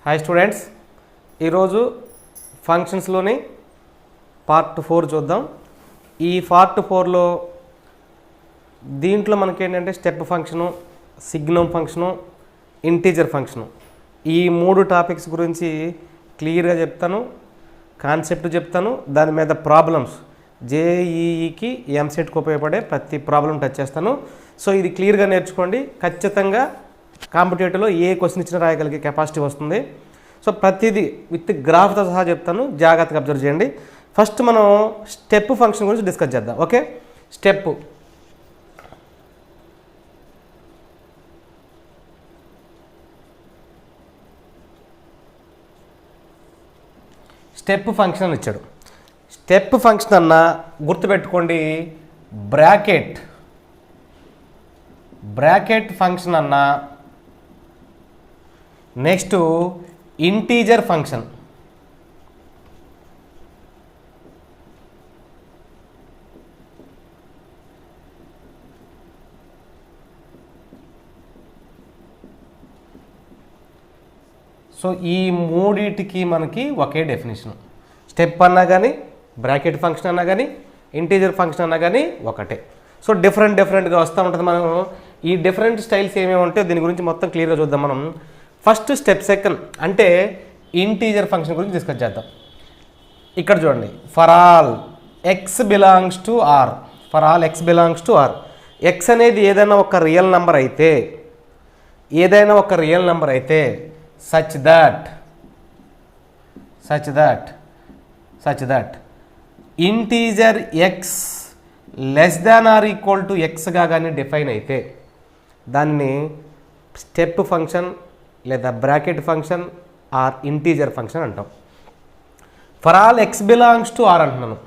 Hi students, ఈరోజు ఫంక్షన్స్లోని part 4 చూద్దాం. ఈ పార్ట్ 4లో దీంట్లో మనకేంటంటే step function, signum function, integer function, ఈ 3 టాపిక్స్ గురించి క్లియర్గా చెప్తాను. కాన్సెప్ట్ చెప్తాను, దాని మీద ప్రాబ్లమ్స్ జేఈఈకి ఎంసెట్కి ఉపయోగపడే ప్రతి ప్రాబ్లం టచ్ చేస్తాను. సో ఇది క్లియర్గా నేర్చుకోండి. ఖచ్చితంగా కాంపిటేటివ్లో ఏ క్వశ్చన్ ఇచ్చినా రాయగలిగే కెపాసిటీ వస్తుంది. సో ప్రతిదీ విత్ గ్రాఫ్తో సహా చెప్తాను, జాగ్రత్తగా అబ్జర్వ్ చేయండి. ఫస్ట్ మనం స్టెప్ ఫంక్షన్ గురించి డిస్కస్ చేద్దాం. ఓకే, స్టెప్ ఫంక్షన్ ఇచ్చాడు. స్టెప్ ఫంక్షన్ అన్న గుర్తుపెట్టుకోండి, బ్రాకెట్ ఫంక్షన్ అన్న, నెక్స్ట్ ఇంటీజర్ ఫంక్షన్. సో ఈ మూడిటికి మనకి ఒకే డెఫినేషన్. స్టెప్ అన్నా కానీ, బ్రాకెట్ ఫంక్షన్ అన్నా కానీ, ఇంటీజర్ ఫంక్షన్ అన్నా కానీ ఒకటే. సో డిఫరెంట్గా వస్తూ ఉంటుంది. మనం ఈ డిఫరెంట్ స్టైల్స్ ఏమేమి ఉంటాయో దీని గురించి మొత్తం క్లియర్గా చూద్దాం. మనం ఫస్ట్ స్టెప్ సెకండ్ అంటే ఇంటీజర్ ఫంక్షన్ గురించి డిస్కస్ చేద్దాం. ఇక్కడ చూడండి, for all x belongs to R, x అనేది ఏదైనా ఒక రియల్ నెంబర్ అయితే such that integer x less than or equal to ఎక్స్గా కానీ డిఫైన్ అయితే దాన్ని స్టెప్ ఫంక్షన్ లేదా bracket function or integer function అంటాం. For all x belongs to R అంటున్నాను.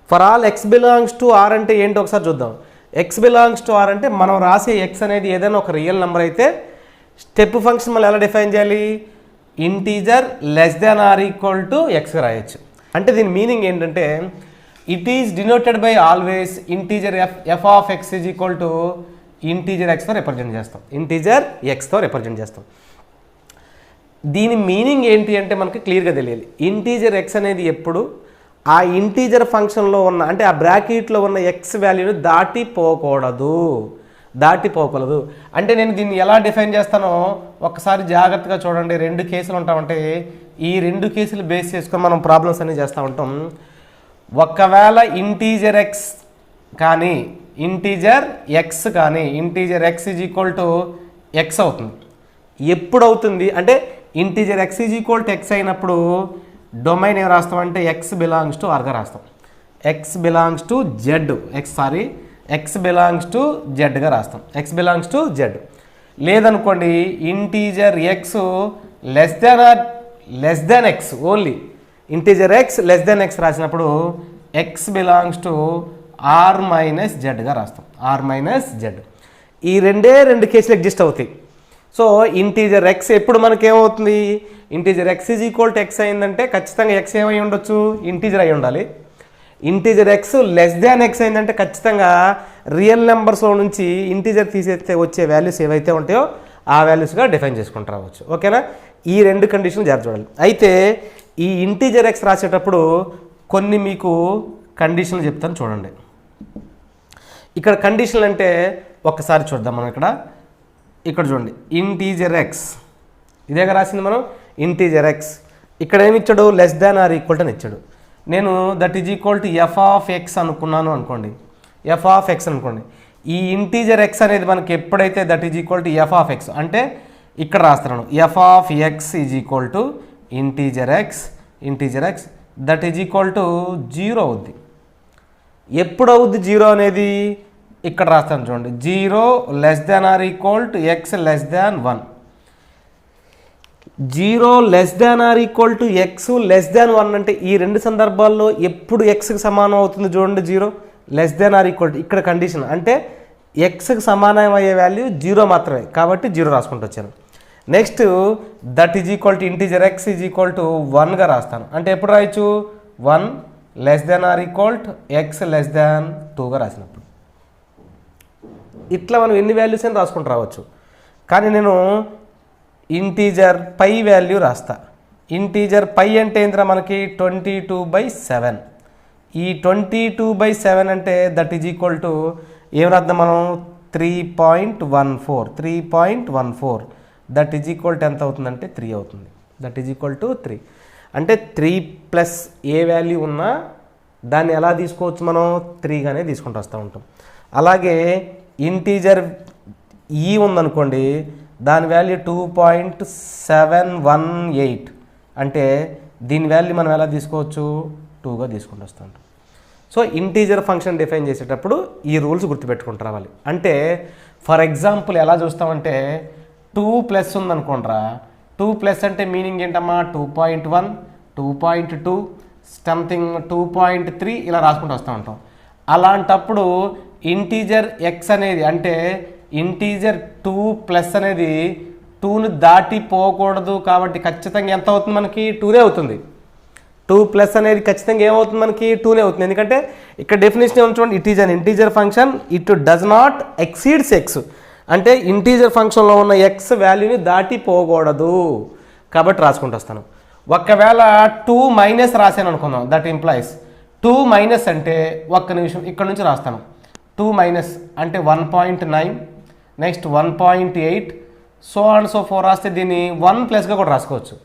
For all x belongs to R అంటే ఏంటో ఒకసారి చూద్దాం. ఎక్స్ బిలాంగ్స్ టు ఆర్ అంటే మనం రాసే ఎక్స్ అనేది ఏదైనా ఒక రియల్ నెంబర్ అయితే స్టెప్ ఫంక్షన్ మళ్ళీ ఎలా డిఫైన్ చేయాలి? Integer less than or equal to ఎక్స్గా రాయొచ్చు. అంటే దీని మీనింగ్ ఏంటంటే it is denoted by always integer f of x is equal to integer ఎక్స్తో రిప్రజెంట్ చేస్తాం. దీని మీనింగ్ ఏంటి అంటే మనకి క్లియర్గా తెలియాలి. ఇంటీజర్ ఎక్స్ అనేది ఎప్పుడు ఆ ఇంటీజర్ ఫంక్షన్లో ఉన్న, అంటే ఆ బ్రాకెట్లో ఉన్న ఎక్స్ వాల్యూని దాటిపోకూడదు. అంటే నేను దీన్ని ఎలా డిఫైన్ చేస్తానో ఒకసారి జాగ్రత్తగా చూడండి. 2 కేసులు ఉంటామంటే ఈ 2 కేసులు బేస్ చేసుకొని మనం ప్రాబ్లమ్స్ అనేవి చేస్తూ ఉంటాం. ఒకవేళ ఇంటీజర్ ఎక్స్ కానీ integer x is equal to X అవుతుంది. ఎప్పుడు అవుతుంది అంటే integer x is equal to X అయినప్పుడు డొమైన్ ఏం రాస్తాం అంటే ఎక్స్ బిలాంగ్స్ టు ఆర్గా రాస్తాం. ఎక్స్ బిలాంగ్స్ టు జెడ్గా రాస్తాం. X belongs to Z. లేదనుకోండి integer x less than x, only integer x less than x రాసినప్పుడు x belongs to R minus జెడ్గా రాస్తాం. ఈ 2 కేసులు ఎగ్జిస్ట్ అవుతాయి. సో ఇంటీజర్ ఎక్స్ ఎప్పుడు మనకేమవుతుంది? Integer x is equal to x అయిందంటే ఖచ్చితంగా ఎక్స్ ఏమై ఉండొచ్చు? ఇంటీజర్ అయి ఉండాలి. Integer x less than x అయిందంటే ఖచ్చితంగా రియల్ నెంబర్స్లో నుంచి ఇంటీజర్ తీసేస్తే వచ్చే వాల్యూస్ ఏవైతే ఉంటాయో ఆ వాల్యూస్గా డిఫైన్ చేసుకుంటూ రావచ్చు. ఓకేనా? ఈ 2 కండిషన్లు జాగ్రత్త చూడాలి. అయితే ఈ ఇంటీజర్ ఎక్స్ రాసేటప్పుడు కొన్ని మీకు కండిషన్లు చెప్తాను చూడండి. ఇక్కడ కండిషన్లు అంటే ఒక్కసారి చూద్దాం. మనం ఇక్కడ చూడండి, ఇంటీజర్ ఎక్స్ ఇదేగా రాసింది మనం. ఇంటీజర్ ఎక్స్ ఇక్కడ ఏమి ఇచ్చాడు? Less than or equal to అని ఇచ్చాడు. నేను that is equal to F of X అనుకున్నాను అనుకోండి. ఈ ఇంటీజర్ ఎక్స్ అనేది మనకి ఎప్పుడైతే that is equal to F of X అంటే ఇక్కడ రాస్తున్నాను F of x is equal to integer X that is equal to 0 అవుద్ది. ఎప్పుడు అవుద్ది 0 అనేది? ఇక్కడ రాస్తాను చూడండి, 0 less than or equal to x less than 1. 0 less than or equal to x less దాన్ 1 అంటే ఈ 2 సందర్భాల్లో ఎప్పుడు ఎక్స్కి సమానం అవుతుంది చూడండి. 0 less than or equal to, ఇక్కడ కండిషన్ అంటే ఎక్స్కి సమానం అయ్యే వాల్యూ 0 మాత్రమే కాబట్టి 0 రాసుకుంటూ వచ్చాను. Next that is equal to integer x is equal to 1గా రాస్తాను. అంటే ఎప్పుడు రాయొచ్చు? 1 less than or equal to x less than 2గా రాసినప్పుడు. ఇట్లా మనం ఎన్ని వాల్యూస్ అని రాసుకుంటూ రావచ్చు. కానీ నేను ఇంటీజర్ పై వాల్యూ రాస్తా. ఇంటీజర్ పై అంటే ఏంద్రా మనకి 22/7. ఈ 22/7 అంటే దట్ ఈజ్ ఈక్వల్ టు ఏం రాద్దాం మనం 3.14 దట్ ఈజ్ ఈక్వల్ టు ఎంత అవుతుందంటే 3 అవుతుంది. దట్ ఈజ్ ఈక్వల్ టు 3 అంటే 3 ప్లస్ ఏ వాల్యూ ఉన్నా దాన్ని ఎలా తీసుకోవచ్చు మనం 3గానే తీసుకుంటూ వస్తూ ఉంటాం. అలాగే ఇంటీజర్ ఈ ఉందనుకోండి, దాని వాల్యూ 2.718 అంటే దీని వాల్యూ మనం ఎలా తీసుకోవచ్చు 2గా తీసుకుంటూ వస్తూ ఉంటాం. సో ఇంటీజర్ ఫంక్షన్ డిఫైన్ చేసేటప్పుడు ఈ రూల్స్ గుర్తుపెట్టుకుంటూ రావాలి. అంటే ఫర్ ఎగ్జాంపుల్ ఎలా చూస్తామంటే 2+ ఉందనుకోండిరా, 2+ అంటే మీనింగ్ ఏంటమ్మా 2.1, 2.2 సంథింగ్ 2.3 ఇలా రాసుకుంటూ వస్తూ ఉంటాం. అలాంటప్పుడు ఇంటీజర్ ఎక్స్ అనేది అంటే ఇంటీజర్ 2+ అనేది 2ని దాటిపోకూడదు. కాబట్టి ఖచ్చితంగా ఎంత అవుతుంది మనకి 2నే అవుతుంది. 2+ అనేది ఖచ్చితంగా ఏమవుతుంది మనకి 2నే అవుతుంది. ఎందుకంటే ఇక్కడ డెఫినేషన్ ఏమో చూడండి, it is an integer function, it does not exceeds X. అంటే ఇంటీజర్ ఫంక్షన్లో ఉన్న ఎక్స్ వాల్యూని దాటిపోకూడదు కాబట్టి రాసుకుంటూ వస్తాను. ఒకవేళ 2- రాశాను అనుకుందాం, దట్ ఇంప్లాయిస్ 2- అంటే ఒక్క నిమిషం ఇక్కడ నుంచి రాస్తాను. 2- అంటే 1.9, నెక్స్ట్ 1.8 సో అండ్ సో 4 రాస్తే దీన్ని 1+గా కూడా రాసుకోవచ్చు.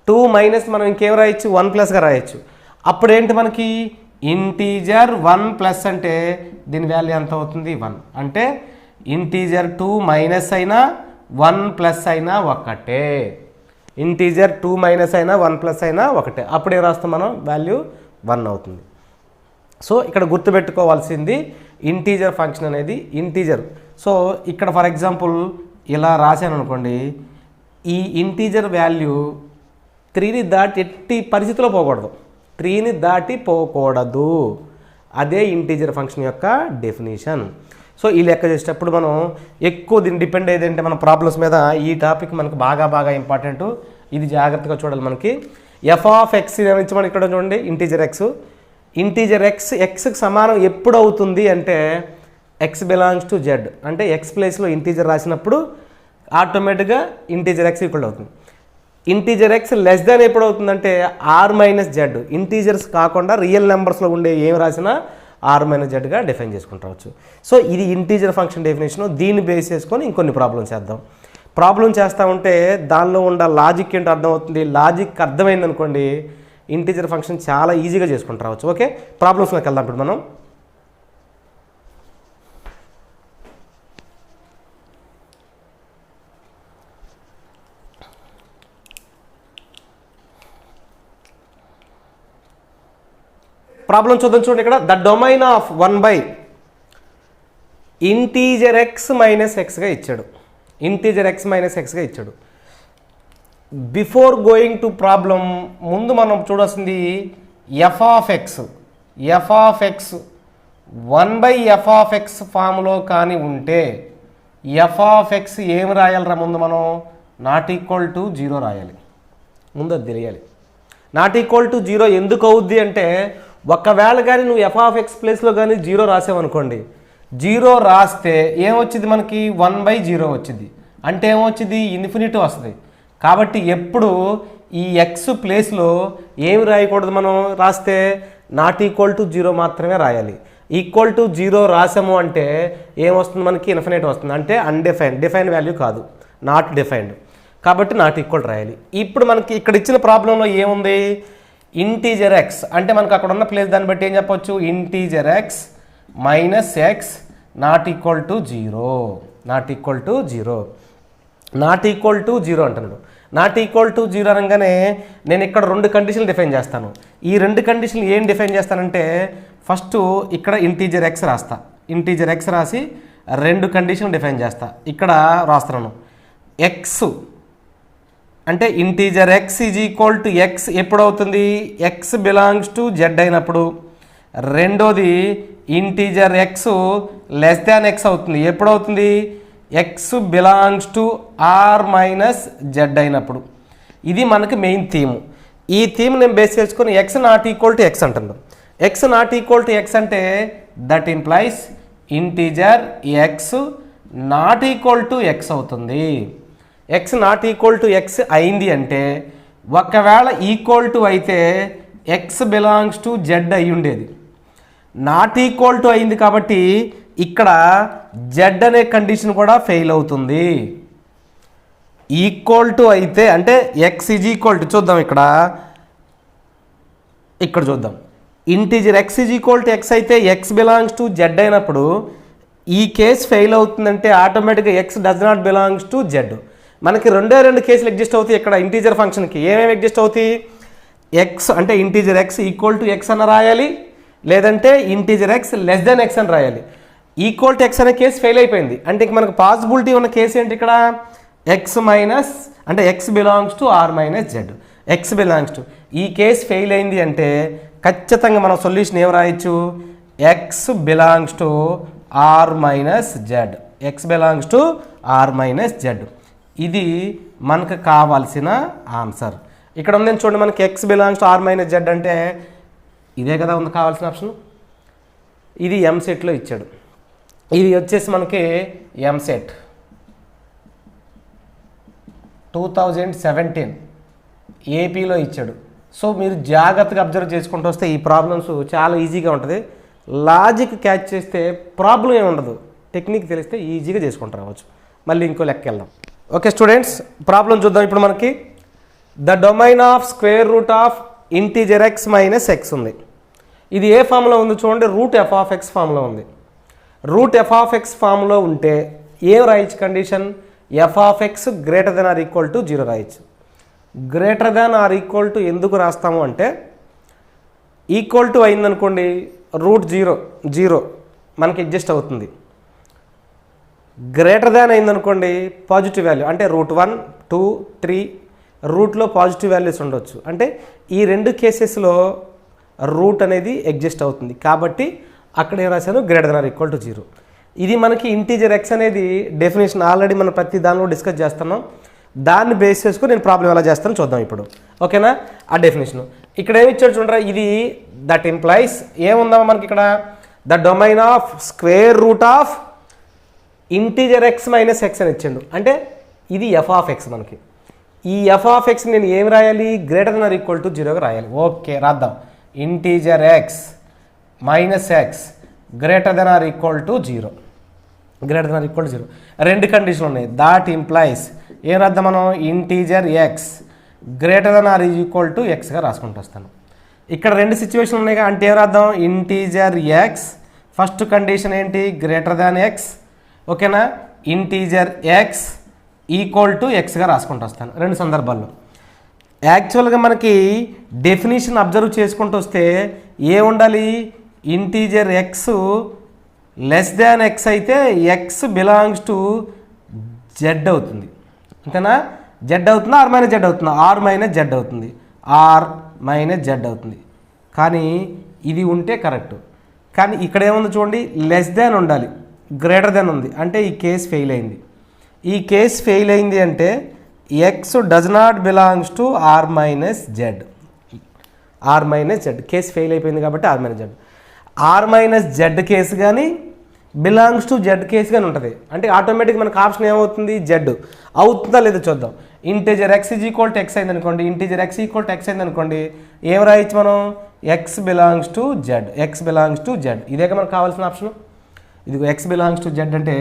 2- మనం ఇంకేం రాయొచ్చు 1+గా రాయొచ్చు. అప్పుడేంటి మనకి ఇంటీజర్ 1+ అంటే దీని వాల్యూ ఎంత అవుతుంది 1. అంటే ఇంటీజర్ 2- అయినా 1+ అయినా ఒకటే. ఇంటీజర్ 2- అయినా 1+ అయినా ఒకటే. అప్పుడే రాస్తాం మనం వాల్యూ 1 అవుతుంది. సో ఇక్కడ గుర్తుపెట్టుకోవాల్సింది ఇంటీజర్ ఫంక్షన్ అనేది ఇంటీజర్. సో ఇక్కడ ఫర్ ఎగ్జాంపుల్ ఇలా రాశాను అనుకోండి, ఈ ఇంటీజర్ వాల్యూ 3ని దాటి ఎట్టి పరిస్థితిలో పోకూడదు. 3ని దాటి పోకూడదు. అదే ఇంటీజర్ ఫంక్షన్ యొక్క డెఫినేషన్. సో ఈ లెక్క చేసేటప్పుడు మనం ఎక్కువ దీన్ని డిపెండ్ అయ్యేదంటే మన ప్రాబ్లమ్స్ మీద. ఈ టాపిక్ మనకు బాగా ఇంపార్టెంట్. ఇది జాగ్రత్తగా చూడాలి. మనకి f(x) నుంచి మనం ఇక్కడ చూడండి ఇంటీజర్ ఎక్స్ ఎక్స్కి సమానం ఎప్పుడు అవుతుంది అంటే x బిలాంగ్స్ టు జెడ్. అంటే ఎక్స్ ప్లేస్లో ఇంటీజర్ రాసినప్పుడు ఆటోమేటిక్గా ఇంటీజర్ ఎక్స్ ఈక్వల్ అవుతుంది. ఇంటీజర్ ఎక్స్ లెస్ దాన్ ఎప్పుడు అవుతుందంటే r-z. ఇంటీజర్స్ కాకుండా రియల్ నెంబర్స్లో ఉండే ఏం రాసినా r-zగా డిఫైన్ చేసుకుంటావచ్చు. సో ఇది ఇంటీజర్ ఫంక్షన్ డెఫినేషన్. దీన్ని బేస్ చేసుకొని ఇంకొన్ని ప్రాబ్లమ్స్ చేద్దాం. ప్రాబ్లం చేస్తూ ఉంటే దానిలో ఉన్న లాజిక్ ఏంటో అర్థమవుతుంది. లాజిక్ అర్థమైంది అనుకోండి, ఇంటీజర్ ఫంక్షన్ చాలా ఈజీగా చేసుకుంటూ రావచ్చు. ఓకే, ప్రాబ్లమ్స్లోకి వెళ్దాం ఇప్పుడు మనం. ప్రాబ్లం చూద్దాం. చూడండి ఇక్కడ ద డొమైన్ ఆఫ్ 1 ఇంటీజర్ x-xగా ఇచ్చాడు. ఇంటీజర్ x-xగా ఇచ్చాడు. బిఫోర్ గోయింగ్ టు ప్రాబ్లం ముందు మనం చూడాల్సింది f(x) 1/f(x) ఫామ్లో కానీ ఉంటే f(x) ఏం రాయాలరా ముందు మనం ≠0 రాయాలి. ముందు అది తెలియాలి. ≠0 ఎందుకు అవుద్ది అంటే ఒకవేళ కానీ నువ్వు f(x) ప్లేస్లో కానీ 0 రాసావనుకోండి, 0 రాస్తే ఏమొచ్చింది మనకి 1/0 వచ్చింది. అంటే ఏమొచ్చింది ఇన్ఫినిటీ వస్తుంది. కాబట్టి ఎప్పుడు ఈ ఎక్స్ ప్లేస్లో ఏమి రాయకూడదు, మనం రాస్తే ≠0 మాత్రమే రాయాలి. =0 రాసాము అంటే ఏమొస్తుంది మనకి ఇన్ఫినిటీ వస్తుంది. అంటే డిఫైన్ వాల్యూ కాదు, నాట్ డిఫైన్డ్. కాబట్టి =0 రాయాలి. ఇప్పుడు మనకి ఇక్కడ ఇచ్చిన ప్రాబ్లంలో ఏముంది ఇంటీజర్ ఎక్స్ అంటే మనకు అక్కడ ఉన్న ప్లేస్ దాన్ని బట్టి ఏం చెప్పొచ్చు ఇంటీజర్ ఎక్స్ -x =0 అంటున్నాడు. =0 అనగానే నేను ఇక్కడ 2 కండిషన్లు డిఫైన్ చేస్తాను. ఈ 2 కండిషన్లు ఏం డిఫైన్ చేస్తానంటే ఫస్ట్ ఇక్కడ ఇంటీజర్ ఎక్స్ రాస్తా. ఇంటీజర్ ఎక్స్ రాసి 2 కండిషన్లు డిఫైన్ చేస్తా. ఇక్కడ రాస్తున్నాను ఎక్స్ అంటే integer x ఎప్పుడవుతుంది x belongs to z అయినప్పుడు. రెండోది ఇంటీజర్ x x అవుతుంది. ఎప్పుడవుతుంది x బిలాంగ్స్ టు r-z అయినప్పుడు. ఇది మనకి మెయిన్ థీమ్. ఈ థీమ్ నేను బేస్ చేసుకొని x =x అంటున్నాను. x =x అంటే that implies integer x =x అవుతుంది. x =x అయింది అంటే ఒకవేళ ఈక్వల్ టు అయితే ఎక్స్ బిలాంగ్స్ టు జెడ్ అయి ఉండేది. నాట్ ఈక్వల్ టు అయింది కాబట్టి ఇక్కడ జెడ్ అనే కండిషన్ కూడా ఫెయిల్ అవుతుంది. ఈక్వల్ టు అయితే అంటే ఎక్స్ ఈజ్ ఈక్వల్ టు చూద్దాం ఇక్కడ చూద్దాం. Integer x is equal to x అయితే ఎక్స్ బిలాంగ్స్ టు జెడ్ అయినప్పుడు ఈ కేసు ఫెయిల్ అవుతుందంటే ఆటోమేటిక్గా X does not belongs to Z. మనకి రెండు కేసులు ఎగ్జిస్ట్ అవుతాయి. ఇక్కడ ఇంటీజర్ ఫంక్షన్కి ఏమేమి ఎగ్జిస్ట్ అవుతాయి? ఎక్స్ అంటే integer x equal to x అని రాయాలి, లేదంటే integer x less than x అని రాయాలి. ఈక్వల్ టు ఎక్స్ అనే కేసు ఫెయిల్ అయిపోయింది అంటే ఇంక మనకు పాసిబిలిటీ ఉన్న కేసు ఏంటి? ఇక్కడ ఎక్స్ మైనస్ అంటే x belongs to R minus Z. X belongs to ఈ కేసు ఫెయిల్ అయింది అంటే ఖచ్చితంగా మనం సొల్యూషన్ ఏం రాయొచ్చు? X belongs to R minus Z. X belongs to R minus Z. ఇది మనకు కావాల్సిన ఆన్సర్. ఇక్కడ ఉందని చూడండి, మనకి x belongs to R minus Z అంటే ఇదే కదా ఉంది కావాల్సిన ఆప్షన్. ఇది ఎంసెట్లో ఇచ్చాడు. ఇది వచ్చేసి మనకి ఎంసెట్ 2017 ఏపీలో ఇచ్చాడు. సో మీరు జాగ్రత్తగా అబ్జర్వ్ చేసుకుంటూ వస్తే ఈ ప్రాబ్లమ్స్ చాలా ఈజీగా ఉంటుంది. లాజిక్ క్యాచ్ చేస్తే ప్రాబ్లం ఏమి ఉండదు, టెక్నిక్ తెలిస్తే ఈజీగా చేసుకుంటూ రావచ్చు. మళ్ళీ ఇంకో లెక్క వెళ్దాం. ఓకే స్టూడెంట్స్, ప్రాబ్లం చూద్దాం. ఇప్పుడు మనకి the domain of square root of integer x minus X ఉంది. ఇది ఏ ఫామ్లో ఉంది చూడండి, రూట్ ఎఫ్ ఆఫ్ ఎక్స్ ఫామ్లో ఉంది. రూట్ ఎఫ్ ఆఫ్ ఎక్స్ ఫామ్లో ఉంటే ఏం రాయొచ్చు condition? F of x greater than or equal to 0 రాయొచ్చు. Greater than or equal to ఎందుకు రాస్తాము అంటే ఈక్వల్ టు అయిందనుకోండి రూట్ 0 మనకి అడ్జస్ట్ అవుతుంది. గ్రేటర్ దాన్ అయిందనుకోండి పాజిటివ్ వాల్యూ అంటే రూట్ 1, 2, 3 రూట్లో పాజిటివ్ వాల్యూస్ ఉండొచ్చు. అంటే ఈ రెండు కేసెస్లో రూట్ అనేది అడ్జస్ట్ అవుతుంది కాబట్టి అక్కడ ఏం రాశాను? Greater than or equal to 0. ఇది మనకి ఇంటీజర్ ఎక్స్ అనేది డెఫినేషన్ ఆల్రెడీ మనం ప్రతి దానిలో డిస్కస్ చేస్తున్నాం. దాన్ని బేస్ చేసుకుని నేను ప్రాబ్లం ఎలా చేస్తానో చూద్దాం ఇప్పుడు. ఓకేనా? ఆ డెఫినేషన్ ఇక్కడ ఏమి ఇచ్చాడు చూడరా, ఇది దట్ ఇంప్లైస్ ఏముందామా మనకి ఇక్కడ? The domain of square root of integer x minus X అని ఇచ్చాడు. అంటే ఇది ఎఫ్ ఆఫ్ ఎక్స్. మనకి ఈ ఎఫ్ ఆఫ్ ఎక్స్ నేను ఏం రాయాలి? Greater than or equal to 0గా రాయాలి. ఓకే రాద్దాం. Integer x minus x greater than or equal to 0. Greater than or equal to 0 రెండు కండిషన్లు ఉన్నాయి. దాట్ ఇంప్లైస్ ఏం రాద్దాం మనం? Integer x greater than or equal to ఎక్స్గా రాసుకుంటూ వస్తాను. ఇక్కడ రెండు సిచ్యువేషన్ ఉన్నాయి అంటే ఏం రాద్దాం? ఇంటీజర్ ఎక్స్ ఫస్ట్ కండిషన్ ఏంటి? Greater than x. ఓకేనా? ఇంటీజర్ ఎక్స్ ఈక్వల్ టు ఎక్స్గా రాసుకుంటూ వస్తాను రెండు సందర్భాల్లో. యాక్చువల్గా మనకి డెఫినేషన్ అబ్జర్వ్ చేసుకుంటూ వస్తే ఏ ఉండాలి? Integer x less than X అయితే ఎక్స్ బిలాంగ్స్ టు జెడ్ అవుతుంది. అంతేనా? జెడ్ అవుతుందా? ఆర్ మైనస్ జెడ్ అవుతుందా? ఆర్ మైనస్ జెడ్ అవుతుంది. ఆర్ మైనస్ జెడ్ అవుతుంది. కానీ ఇది ఉంటే కరెక్ట్. కానీ ఇక్కడ ఏముంది చూడండి, లెస్ దాన్ ఉండాలి, గ్రేటర్ దాన్ ఉంది అంటే ఈ కేసు ఫెయిల్ అయింది. ఈ కేసు ఫెయిల్ అయింది అంటే x does not belongs to R minus Z. R minus Z case fail అయిపోయింది కాబట్టి R minus Z. R minus Z case కానీ బిలాంగ్స్ టు జెడ్ కేసు కానీ ఉంటుంది. అంటే ఆటోమేటిక్ మనకు ఆప్షన్ ఏమవుతుంది? జెడ్ అవుతుందా లేదా చూద్దాం. Integer x is equal to X అయింది అనుకోండి, integer x equal to X అయింది అనుకోండి, ఏం రాయొచ్చు మనం? X belongs to Z. X belongs to Z ఇదే మనకు కావాల్సిన ఆప్షన్. ఇది ఎక్స్ బిలాంగ్స్ టు జెడ్ అంటే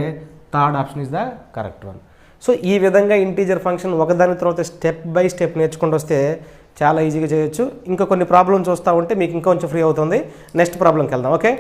third option is the correct one. So ఈ విధంగా ఇంటీజర్ ఫంక్షన్ ఒకదాని తర్వాత స్టెప్ బై స్టెప్ నేర్చుకుంటూ వస్తే చాలా ఈజీగా చేయొచ్చు. ఇంకా కొన్ని ప్రాబ్లమ్స్ చూస్తూ ఉంటే మీకు ఇంకా కొంచెం ఫ్రీ అవుతుంది. నెక్స్ట్ ప్రాబ్లంకి వెళ్దాం. Okay,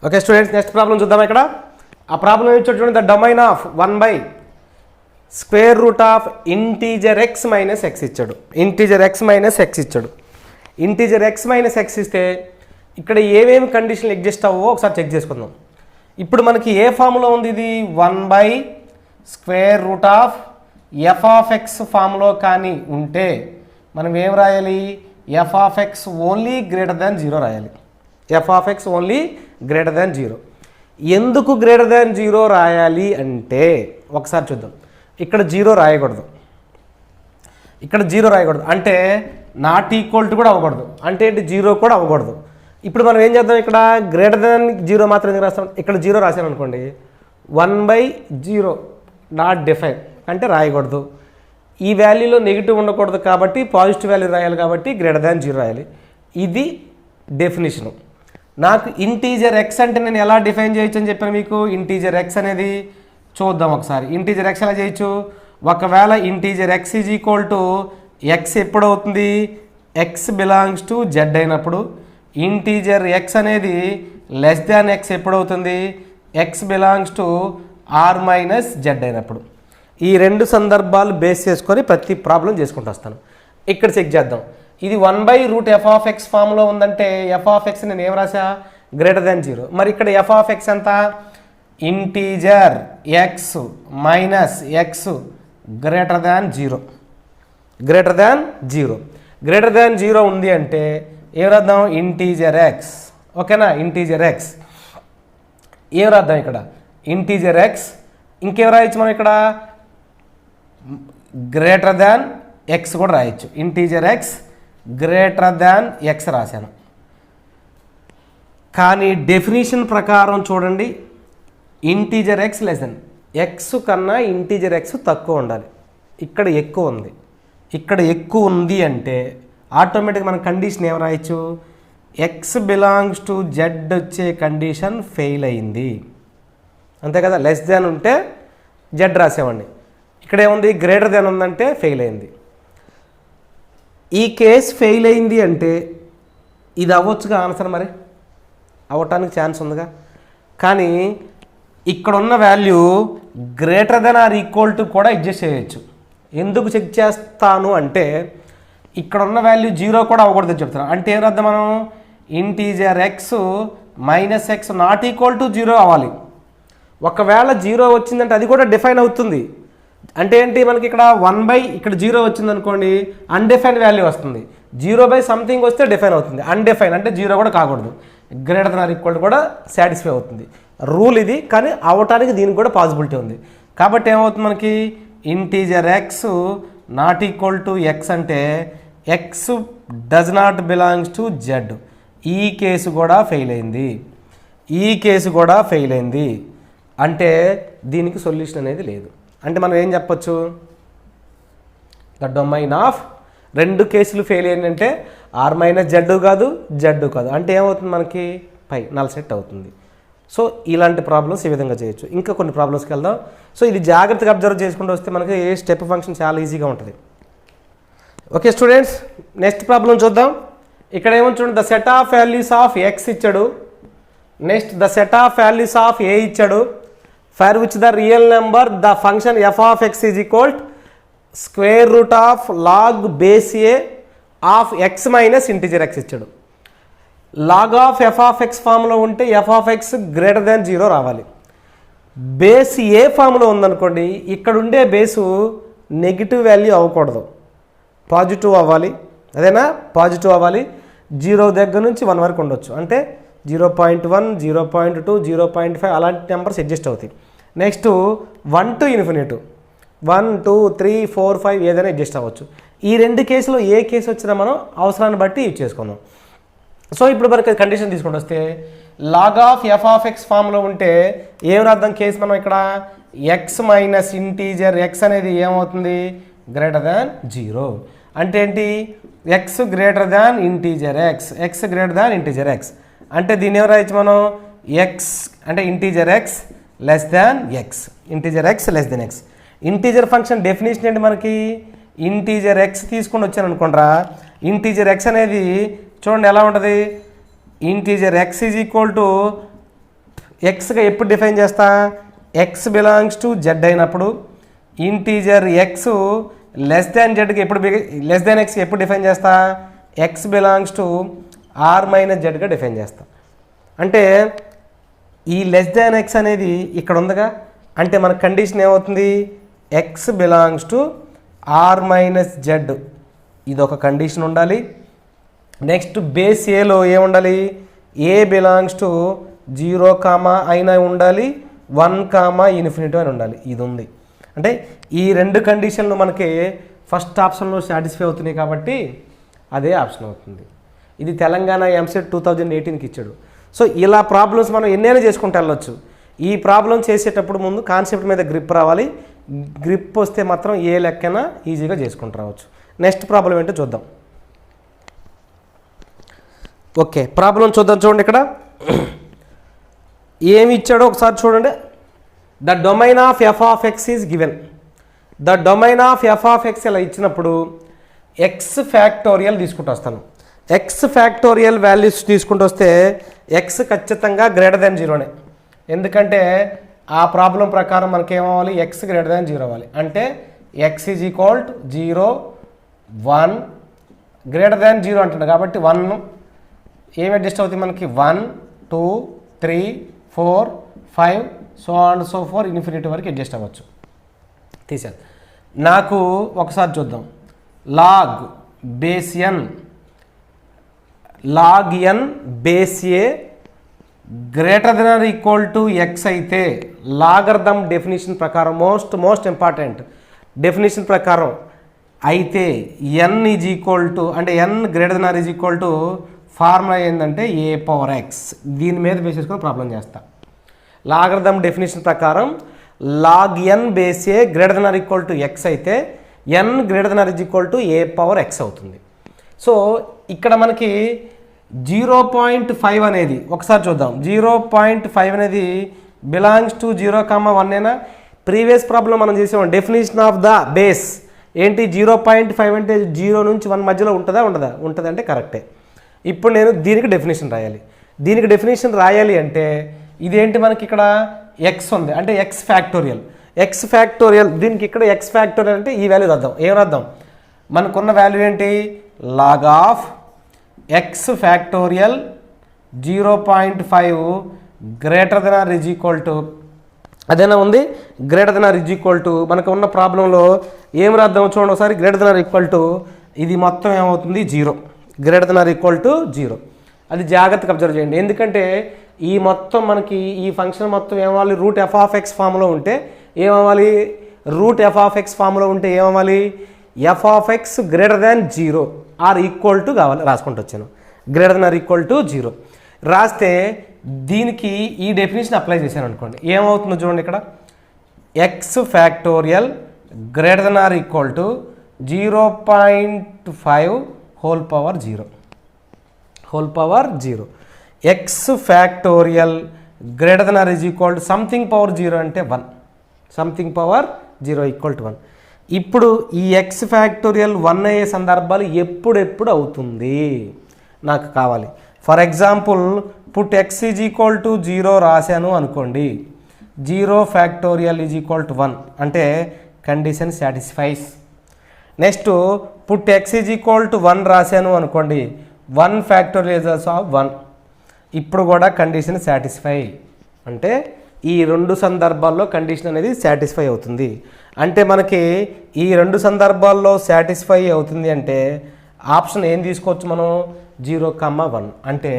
okay students, next problem చూద్దాం. ఇక్కడ ఆ ప్రాబ్లం ఏమి చూడండి, the domain of 1/(x square root of integer x minus X ఇచ్చాడు. ఇంటీజర్ ఎక్స్ మైనస్ ఎక్స్ ఇచ్చాడు. ఇంటీజర్ ఎక్స్ మైనస్ ఎక్స్ ఇస్తే ఇక్కడ ఏమేమి కండిషన్లు ఎగ్జిస్ట్ అవ్వో ఒకసారి చెక్ చేసుకుందాం. ఇప్పుడు మనకి ఏ ఫామ్లో ఉంది ఇది? 1/√f ఆఫ్ ఎక్స్ ఫామ్లో కానీ ఉంటే మనం ఏం రాయాలి? F of X only greater than 0 రాయాలి. F of X only greater than 0. ఎందుకు గ్రేటర్ దాన్ 0 రాయాలి అంటే ఒకసారి చూద్దాం. ఇక్కడ 0 రాయకూడదు, ఇక్కడ 0 రాయకూడదు అంటే నాట్ ఈక్వల్ టు కూడా అవ్వకూడదు, అంటే ఏంటి 0 కూడా అవ్వకూడదు. ఇప్పుడు మనం ఏం చేద్దాం? ఇక్కడ గ్రేటర్ దాన్ 0 మాత్రం ఎందుకు రాస్తాం? ఇక్కడ 0 రాసాను అనుకోండి, 1/0 నాట్ డిఫైన్ అంటే రాయకూడదు. ఈ వాల్యూలో నెగిటివ్ ఉండకూడదు కాబట్టి పాజిటివ్ వాల్యూ రాయాలి, కాబట్టి గ్రేటర్ దాన్ 0 రాయాలి. ఇది డెఫినేషను. నాకు ఇంటీజర్ ఎక్స్ అంటే నేను ఎలా డిఫైన్ చేయొచ్చు అని చెప్పాను మీకు. ఇంటీజర్ ఎక్స్ అనేది చూద్దాం ఒకసారి. ఇంటీజర్ ఎక్స్ ఎలా చేయొచ్చు? ఒకవేళ integer x is equal to x ఎప్పుడు అవుతుంది? ఎక్స్ బిలాంగ్స్ టు జెడ్ అయినప్పుడు. ఇంటీజర్ ఎక్స్ అనేది లెస్ దాన్ ఎక్స్ ఎప్పుడు అవుతుంది? X belongs to R minus Z అయినప్పుడు. ఈ రెండు సందర్భాలు బేస్ చేసుకొని ప్రతి ప్రాబ్లం చేసుకుంటూ వస్తాను. ఇక్కడ చెక్ చేద్దాం. ఇది 1/√f ఆఫ్ ఎక్స్ ఫామ్లో ఉందంటే ఎఫ్ ఆఫ్ ఎక్స్ నేను ఏం రాసా? Greater than 0. మరి ఇక్కడ ఎఫ్ ఆఫ్ ఎక్స్ ఎంత? Integer x minus x greater than 0. Greater than 0. Greater than 0 ఉంది అంటే ఏం రాద్దాం? Integer x. ఓకేనా? ఇంటీజర్ ఎక్స్ ఏం రాద్దాం ఇక్కడ? Integer x. ఇంకేం రాయొచ్చు మనం ఇక్కడ? గ్రేటర్ దాన్ ఎక్స్ కూడా రాయొచ్చు. Integer x greater than x రాశాను. కానీ డెఫినేషన్ ప్రకారం చూడండి, integer x less than x కన్నా ఇంటీజర్ ఎక్స్ తక్కువ ఉండాలి. ఇక్కడ ఎక్కువ ఉంది. ఇక్కడ ఎక్కువ ఉంది అంటే ఆటోమేటిక్గా మన కండిషన్ ఏం రాయొచ్చు? ఎక్స్ బిలాంగ్స్ టు జెడ్ వచ్చే కండిషన్ ఫెయిల్ అయింది, అంతే కదా? లెస్ దాన్ ఉంటే జెడ్ రాసేవాడిని. ఇక్కడ ఏముంది? గ్రేటర్ దాన్ ఉందంటే ఫెయిల్ అయింది. ఈ కేసు ఫెయిల్ అయింది అంటే ఇది అవ్వచ్చుగా ఆన్సర్, మరి అవ్వటానికి ఛాన్స్ ఉందిగా. కానీ ఇక్కడ ఉన్న value greater than or equal to కూడా అడ్జస్ట్ చేయొచ్చు. ఎందుకు చెక్ చేస్తాను అంటే ఇక్కడ ఉన్న వాల్యూ 0 కూడా అవ్వకూడదని చెప్తాను. అంటే ఏం రాద్దాం మనం? Integer x minus X not equal to 0 అవ్వాలి. ఒకవేళ 0 వచ్చిందంటే అది కూడా డిఫైన్ అవుతుంది. అంటే ఏంటి? మనకి ఇక్కడ 1 ఇక్కడ 0 వచ్చింది అనుకోండి, అన్డిఫైన్ వాల్యూ వస్తుంది. 0/something వస్తే డిఫైన్ అవుతుంది. అన్డిఫైన్ అంటే 0 కూడా కాకూడదు. గ్రేటర్ దెన్ ఆర్ ఈక్వల్ కూడా సాటిస్ఫై అవుతుంది. రూల్ ఇది. కానీ అవటానికి దీనికి కూడా పాసిబిలిటీ ఉంది. కాబట్టి ఏమవుతుంది మనకి? Integer x not equal to x అంటే x does not belongs to Z. ఈ కేసు కూడా ఫెయిల్ అయింది. ఈ కేసు కూడా ఫెయిల్ అయింది అంటే దీనికి సొల్యూషన్ అనేది లేదు. అంటే మనం ఏం చెప్పొచ్చు? ద డొమైన్ ఆఫ్ రెండు కేసులు ఫెయిల్ అయిందంటే ఆర్ మైనస్ జెడ్ కాదు, జెడ్ కాదు. అంటే ఏమవుతుంది మనకి? పై నల్ సెట్ అవుతుంది. సో ఇలాంటి ప్రాబ్లమ్స్ ఈ విధంగా చేయొచ్చు. ఇంకా కొన్ని ప్రాబ్లమ్స్కి వెళ్దాం. సో ఇది జాగ్రత్తగా అబ్జర్వ్ చేసుకుంటూ వస్తే మనకి ఏ స్టెప్ ఫంక్షన్ చాలా ఈజీగా ఉంటుంది. ఓకే స్టూడెంట్స్, నెక్స్ట్ ప్రాబ్లం చూద్దాం. ఇక్కడ ఏమో చూడండి, the set of values of x ఇచ్చాడు. Next the set of values of a ఇచ్చాడు. For which the real number the function f of x is equal square root of log base a of x minus integer x ఇచ్చాడు. Log of f of x ఫామ్లో ఉంటే f of x greater than 0 రావాలి. Base a ఫామ్లో ఉందనుకోండి, ఇక్కడ ఉండే base negative value అవ్వకూడదు, positive అవ్వాలి. అదేనా? పాజిటివ్ అవ్వాలి. 0 దగ్గర నుంచి 1 వరకు ఉండొచ్చు. అంటే 0.1, 0.2, 0.5 అలాంటి నెంబర్స్ అడ్జస్ట్ అవుతాయి. నెక్స్ట్ 1 to ఇన్ఫినిటీ, 1, 2, 3, 4, 5 ఏదైనా అడ్జస్ట్ అవ్వచ్చు. ఈ రెండు కేసులో ఏ కేసు వచ్చినా మనం అవసరాన్ని బట్టి యూజ్ చేసుకుందాం. సో ఇప్పుడు మనకి కండిషన్ తీసుకుంటూ వస్తే log of f of x ఫామ్లో ఉంటే ఏం రాద్దాం కేసు మనం? ఇక్కడ ఎక్స్ మైనస్ ఇంటీజర్ ఎక్స్ అనేది ఏమవుతుంది? Greater than 0. అంటే ఏంటి? ఎక్స్ గ్రేటర్ దాన్ ఇంటీజర్ ఎక్స్, ఎక్స్ గ్రేటర్ దాన్ ఇంటీజర్ ఎక్స్. అంటే దీన్ని ఏం రాయొచ్చు మనం? ఎక్స్ అంటే integer x less than X, integer x less than X. Integer function definition ఏంటి మనకి? ఇంటీజర్ ఎక్స్ తీసుకొని వచ్చాను అనుకోండిరా. ఇంటీజర్ ఎక్స్ అనేది చూడండి ఎలా ఉంటుంది? Integer x is equal to ఎక్స్గా ఎప్పుడు డిఫైన్ చేస్తా? ఎక్స్ బిలాంగ్స్ టు జెడ్ అయినప్పుడు, ఇంటీజర్ ఎక్స్ లెస్ దాన్ జెడ్కి ఎప్పుడు లెస్ దాన్ ఎక్స్ ఎప్పుడు డిఫైన్ చేస్తా, x belongs to R minus జెడ్గా డిఫైన్ చేస్తా. అంటే ఈ లెస్ దాన్ ఎక్స్ అనేది ఇక్కడ ఉందిగా, అంటే మన కండిషన్ ఏమవుతుంది, x belongs to R minus Z, ఇది ఒక కండిషన్ ఉండాలి. నెక్స్ట్ బేస్ ఏలో ఏముండాలి, ఏ బిలాంగ్స్ టు 0, అయినా ఉండాలి, 1, అని ఉండాలి. ఇది ఉంది. అంటే ఈ రెండు కండిషన్లు మనకి ఫస్ట్ ఆప్షన్లో సాటిస్ఫై అవుతున్నాయి కాబట్టి అదే ఆప్షన్ అవుతుంది. ఇది తెలంగాణ ఎంసెట్ 2018కి ఇచ్చాడు. సో ఇలా ప్రాబ్లమ్స్ మనం ఎన్నైనా చేసుకుంటూ వెళ్ళొచ్చు. ఈ ప్రాబ్లం చేసేటప్పుడు ముందు కాన్సెప్ట్ మీద గ్రిప్ రావాలి. గ్రిప్ వస్తే మాత్రం ఏ లెక్కైనా ఈజీగా చేసుకుంటూ రావచ్చు. నెక్స్ట్ ప్రాబ్లం ఏంటో చూద్దాం. ఓకే, ప్రాబ్లం చూద్దాం. చూడండి ఇక్కడ ఏమి ఇచ్చాడో ఒకసారి చూడండి. The domain of f of x is given. The domain of f of X ఇలా ఇచ్చినప్పుడు ఎక్స్ ఫ్యాక్టోరియల్ తీసుకుంటూ వస్తాను. ఎక్స్ ఫ్యాక్టోరియల్ వాల్యూస్ తీసుకుంటూ వస్తే ఎక్స్ ఖచ్చితంగా గ్రేటర్ దాన్ 0నే. ఎందుకంటే ఆ ప్రాబ్లం ప్రకారం మనకి ఏమవ్వాలి, ఎక్స్ గ్రేటర్ దాన్ 0 అవ్వాలి. అంటే X is equal to 0, 1 greater than 0 అంటున్నాడు కాబట్టి 1 ఏమి అడ్జస్ట్ అవుతుంది మనకి, 1, 2, 3, 4, 5 so and so for infinity వరకు అడ్జస్ట్ అవ్వచ్చు. తీసాను. నాకు ఒకసారి చూద్దాం. Log base n base a greater than or equal to x అయితే లాగర్థం డెఫినేషన్ ప్రకారం మోస్ట్ ఇంపార్టెంట్ డెఫినేషన్ ప్రకారం అయితే ఎన్ ఈజ్ ఈక్వల్ టు, అంటే n greater than or is equal to formula ఏంటంటే ఏ పవర్ ఎక్స్. దీని మీద base చేసుకొని problem చేస్తా. లాగర్థం డెఫినేషన్ ప్రకారం log n base a greater than or equal to x అయితే n greater than or is equal to a power x అవుతుంది. So ఇక్కడ మనకి 0.5 అనేది ఒకసారి చూద్దాం. 0.5 అనేది బిలాంగ్స్ టు 0, 1 ప్రీవియస్ ప్రాబ్లం మనం చేసాం. డెఫినేషన్ ఆఫ్ ద బేస్ ఏంటి, 0.5 అంటే 0 నుంచి 1 మధ్యలో ఉండదా ఉంటుంది అంటే కరెక్టే. ఇప్పుడు నేను దీనికి డెఫినేషన్ రాయాలి. దీనికి డెఫినేషన్ రాయాలి అంటే ఇదేంటి, మనకి ఇక్కడ ఎక్స్ ఉంది అంటే ఎక్స్ ఫ్యాక్టోరియల్. దీనికి ఇక్కడ ఎక్స్ ఫ్యాక్టోరియల్ అంటే ఈ వాల్యూ రాద్దాం. ఏం రాద్దాం, మనకున్న వాల్యూ ఏంటి, log of x factorial 0.5 greater than or is equal to, అదేనా ఉంది, greater than or is equal to మనకు ఉన్న ప్రాబ్లంలో ఏం రాద్దాం చూడండి ఒకసారి. Greater than or equal to ఇది మొత్తం ఏమవుతుంది 0, greater than or equal to 0. అది జాగ్రత్తగా అబ్జర్వ్ చేయండి. ఎందుకంటే ఈ మొత్తం మనకి ఈ ఫంక్షన్ మొత్తం ఏమవ్వాలి, రూట్ ఎఫ్ ఆఫ్ ఎక్స్ ఫామ్లో ఉంటే ఏమవ్వాలి, రూట్ ఎఫ్ ఆఫ్ ఎక్స్ ఫామ్లో ఉంటే ఏమవ్వాలి, f of x greater than 0 or equal to కావాలి. రాసుకుంటూ వచ్చాను, greater than or equal to 0 రాస్తే దీనికి ఈ డెఫినేషన్ అప్లై చేశాను అనుకోండి, ఏమవుతుందో చూడండి. ఇక్కడ x factorial greater than or equal to 0.5 whole power 0 x factorial greater than or is equal to something power 0 అంటే 1, సంథింగ్ పవర్ 0 ఈక్వల్ టు 1. ఇప్పుడు ఈ ఎక్స్ ఫ్యాక్టోరియల్ 1 అయ్యే సందర్భాలు ఎప్పుడెప్పుడు అవుతుంది నాకు కావాలి. For example put X is equal to 0 రాశాను అనుకోండి, 0 ఫ్యాక్టోరియల్ ఈజ్ ఈక్వల్ టు 1 అంటే condition satisfies. Next put X is equal to 1 రాశాను అనుకోండి, 1 ఫ్యాక్టోరియల్ ఈజ్ ఆల్సో 1 ఇప్పుడు కూడా కండిషన్ సాటిస్ఫై. అంటే ఈ రెండు సందర్భాల్లో కండిషన్ అనేది సాటిస్ఫై అవుతుంది. అంటే మనకి ఈ రెండు సందర్భాల్లో సాటిస్ఫై అవుతుంది అంటే ఆప్షన్ ఏం తీసుకోవచ్చు మనం, 0, 1 అంటే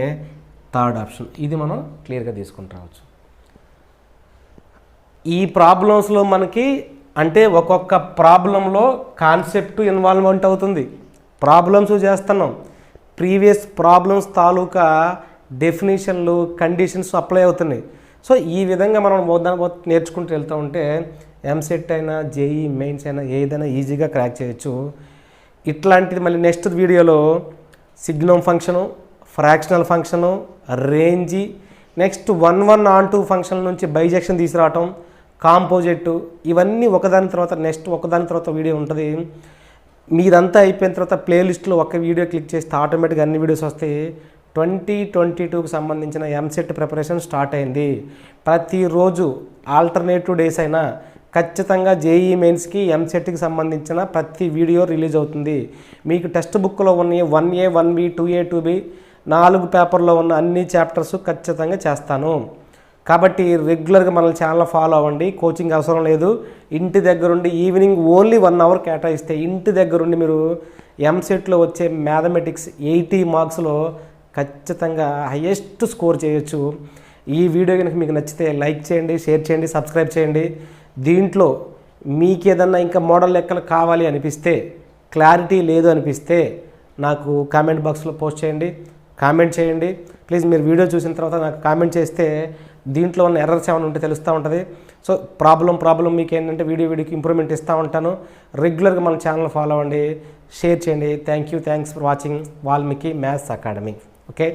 థర్డ్ ఆప్షన్. ఇది మనం క్లియర్గా తీసుకుని రావచ్చు. ఈ ప్రాబ్లమ్స్లో మనకి అంటే ఒక్కొక్క ప్రాబ్లంలో కాన్సెప్ట్ ఇన్వాల్వ్మెంట్ అవుతుంది. ప్రాబ్లమ్స్ చేస్తున్నాం, ప్రీవియస్ ప్రాబ్లమ్స్ తాలూకా డెఫినేషన్లు కండిషన్స్ అప్లై అవుతున్నాయి. సో ఈ విధంగా మనం నేర్చుకుంటూ వెళ్తూ ఉంటే ఎంసెట్ అయినా జేఈ మెయిన్స్ అయినా ఏదైనా ఈజీగా క్రాక్ చేయొచ్చు. ఇట్లాంటిది మళ్ళీ నెక్స్ట్ వీడియోలో signum function, fractional function, range, next 1-1 function నుంచి బైజెక్షన్ తీసుకురావటం, కాంపోజిట్, ఇవన్నీ ఒకదాని తర్వాత వీడియో ఉంటుంది. మీదంతా అయిపోయిన తర్వాత ప్లేలిస్ట్లో ఒక వీడియో క్లిక్ చేస్తే ఆటోమేటిక్గా అన్ని వీడియోస్ వస్తాయి. 2022కి సంబంధించిన ఎంసెట్ ప్రిపరేషన్ స్టార్ట్ అయింది. ప్రతిరోజు ఆల్టర్నేటివ్ డేస్ అయినా ఖచ్చితంగా జేఈ మెయిన్స్కి ఎంసెట్కి సంబంధించిన ప్రతి వీడియో రిలీజ్ అవుతుంది. మీకు టెక్స్ట్ బుక్లో ఉన్న 1A 1B 2A 2B 4 పేపర్లో ఉన్న అన్ని చాప్టర్స్ ఖచ్చితంగా చేస్తాను. కాబట్టి రెగ్యులర్గా మన ఛానల్ ఫాలో అవ్వండి. కోచింగ్ అవసరం లేదు. ఇంటి దగ్గరుండి ఈవినింగ్ ఓన్లీ 1 అవర్ కేటాయిస్తే ఇంటి దగ్గరుండి మీరు ఎంసెట్లో వచ్చే మ్యాథమెటిక్స్ 80 మార్క్స్లో ఖచ్చితంగా హైయెస్ట్ స్కోర్ చేయొచ్చు. ఈ వీడియో కనుక మీకు నచ్చితే లైక్ చేయండి, షేర్ చేయండి, సబ్స్క్రైబ్ చేయండి. దీంట్లో మీకు ఏదన్నా ఇంకా మోడల్ లెక్కలు కావాలి అనిపిస్తే, క్లారిటీ లేదు అనిపిస్తే నాకు కామెంట్ బాక్స్లో పోస్ట్ చేయండి, కామెంట్ చేయండి. ప్లీజ్ మీరు వీడియో చూసిన తర్వాత నాకు కామెంట్ చేస్తే దీంట్లో ఉన్న ఎర్రర్స్ ఏమైనా ఉంటే తెలుస్తూ ఉంటుంది. సో ప్రాబ్లం మీకు ఏంటంటే వీడియోకి ఇంప్రూవ్మెంట్ ఇస్తూ ఉంటాను. రెగ్యులర్గా మన ఛానల్ ఫాలో అవ్వండి, షేర్ చేయండి. Thanks for watching Valmiki maths academy. Okay.